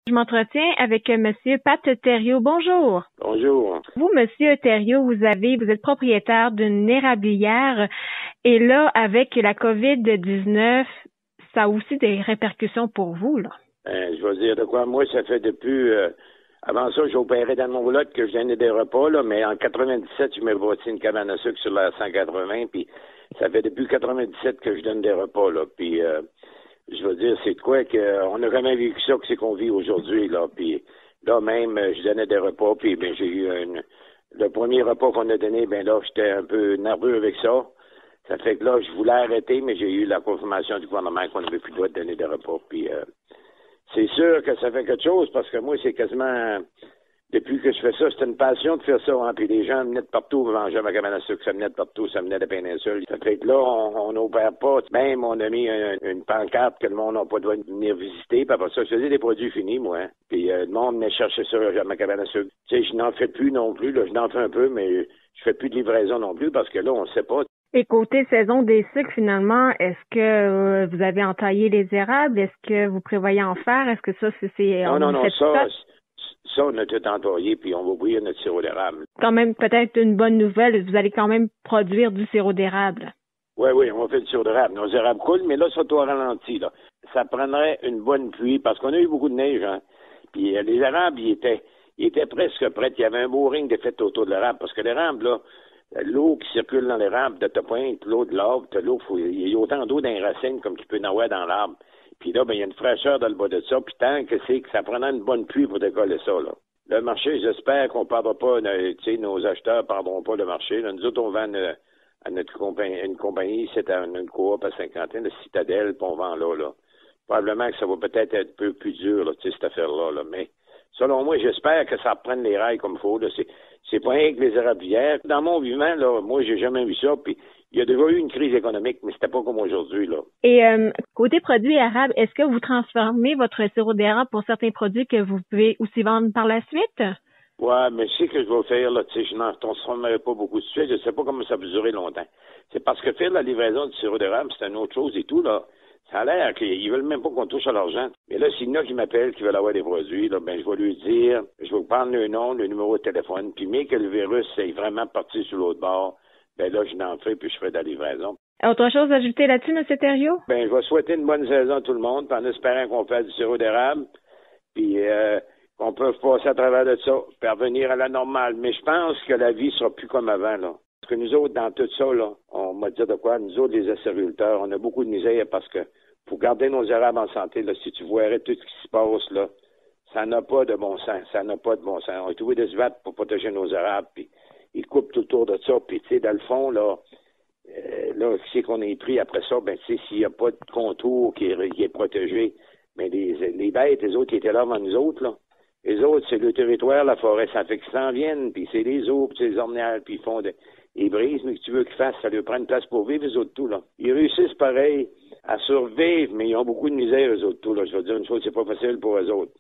Je m'entretiens avec Monsieur Pat Thériault. Bonjour. Bonjour. Vous, Monsieur Thériault, vous êtes propriétaire d'une érablière et là, avec la COVID-19, ça a aussi des répercussions pour vous, là. Je vais dire de quoi. Moi, ça fait depuis... avant ça, j'opérais dans mon roulotte que je donnais des repas, là, mais en 97, je m'ai bâti une cabane à sucre sur la 180, puis ça fait depuis 97 que je donne des repas, là. Puis, je veux dire, c'est de quoi qu'on n'a jamais vécu ça que c'est qu'on vit aujourd'hui, là. Puis là, même, je donnais des repas, puis ben, j'ai eu le premier repas qu'on a donné, ben là, j'étais un peu nerveux avec ça. Ça fait que là, je voulais arrêter, mais j'ai eu la confirmation du gouvernement qu'on n'avait plus le droit de donner des repas. Puis c'est sûr que ça fait quelque chose, parce que moi, c'est quasiment... Depuis que je fais ça, c'était une passion de faire ça. Hein? Puis les gens venaient de partout, manger ma cabane à sucre, ça venait de partout, ça venait de la péninsule. Ça fait que là, on n'opère pas. Même, on a mis une pancarte que le monde n'a pas le droit de venir visiter. Puis après ça, je faisais des produits finis, moi. Hein? Puis le monde venait chercher ça à ma cabane à sucre. Tu sais, je n'en fais plus non plus. Là, je n'en fais un peu, mais je fais plus de livraison non plus parce que là, on ne sait pas. Et côté saison des sucres, finalement, est-ce que vous avez entaillé les érables? Est-ce que vous prévoyez en faire? Est-ce que ça, c'est... Non, ça, on a tout entaillé, puis on va bouillir notre sirop d'érable. Quand même, peut-être une bonne nouvelle, vous allez quand même produire du sirop d'érable. Oui, on va faire du sirop d'érable. Nos érables coulent, mais là, ça doit ralentir, là. Ça prendrait une bonne pluie, parce qu'on a eu beaucoup de neige, hein. Puis les érables, ils étaient presque prêts. Il y avait un beau ring de fait autour de l'érable, parce que l'érable, là, l'eau qui circule dans l'érable, de ta pointe, l'eau de l'arbre, il y a autant d'eau dans les racines comme qu'il peut y en avoir dans l'arbre. Puis là, ben, il y a une fraîcheur dans le bas de ça. Puis tant que c'est que ça prendra une bonne pluie pour décoller ça, là. Le marché, j'espère qu'on ne perdra pas, tu sais, nos acheteurs ne perdront pas le marché. Là, nous autres, on vend à notre une compagnie, c'est une coop à Saint-Quentin, de Citadelle, puis on vend là. Probablement que ça va peut-être être un peu plus dur, là, tu sais, cette affaire-là, là. Mais selon moi, j'espère que ça reprenne les rails comme il faut, là. C'est pas rien que les érablières. Dans mon vivant, là, moi, j'ai jamais vu ça. Puis il y a déjà eu une crise économique, mais c'était pas comme aujourd'hui, là. Et côté produits érables, est-ce que vous transformez votre sirop d'érable pour certains produits que vous pouvez aussi vendre par la suite? Ouais, mais je sais que je vais faire, là, tu sais, je n'en transformerai pas beaucoup de suite. Je sais pas comment ça peut durer longtemps. C'est parce que faire la livraison du sirop d'érable, c'est une autre chose et tout, là. Ça a l'air qu'ils veulent même pas qu'on touche à l'argent. Mais là, s'il y en a qui m'appellent, qui veulent avoir des produits, là, ben, je vais lui dire, je vais prendre le nom, le numéro de téléphone, puis mais que le virus est vraiment parti sur l'autre bord, ben là, je n'en fais, puis je ferai de la livraison. Autre chose à ajouter là-dessus, M. Thériault? Ben, je vais souhaiter une bonne saison à tout le monde, puis en espérant qu'on fasse du sirop d'érable, puis qu'on peut passer à travers de ça, puis revenir à la normale. Mais je pense que la vie sera plus comme avant, là. Parce que nous autres, dans tout ça, là, on m'a dit de quoi, nous autres, les acériculteurs, on a beaucoup de misère parce que pour garder nos érables en santé, là, si tu voyais tout ce qui se passe, là, ça n'a pas de bon sens. Ça n'a pas de bon sens. On est obligé de se battre pour protéger nos érables, puis ils coupent tout autour de ça. Puis, tu sais, dans le fond, là, c'est qu'on est pris après ça, ben, tu sais, s'il n'y a pas de contour qui est protégé, mais les bêtes, les autres qui étaient là avant nous autres, là, les autres, c'est le territoire, la forêt, ça fait qu'ils s'en viennent, puis c'est les eaux, puis c'est les ornières, puis ils font ils brisent, mais que tu veux qu'ils fassent, ça leur prend une place pour vivre, les autres tout, là. Ils réussissent pareil à survivre, mais ils ont beaucoup de misère, eux autres tout, là. Je veux dire une chose, c'est pas facile pour eux autres.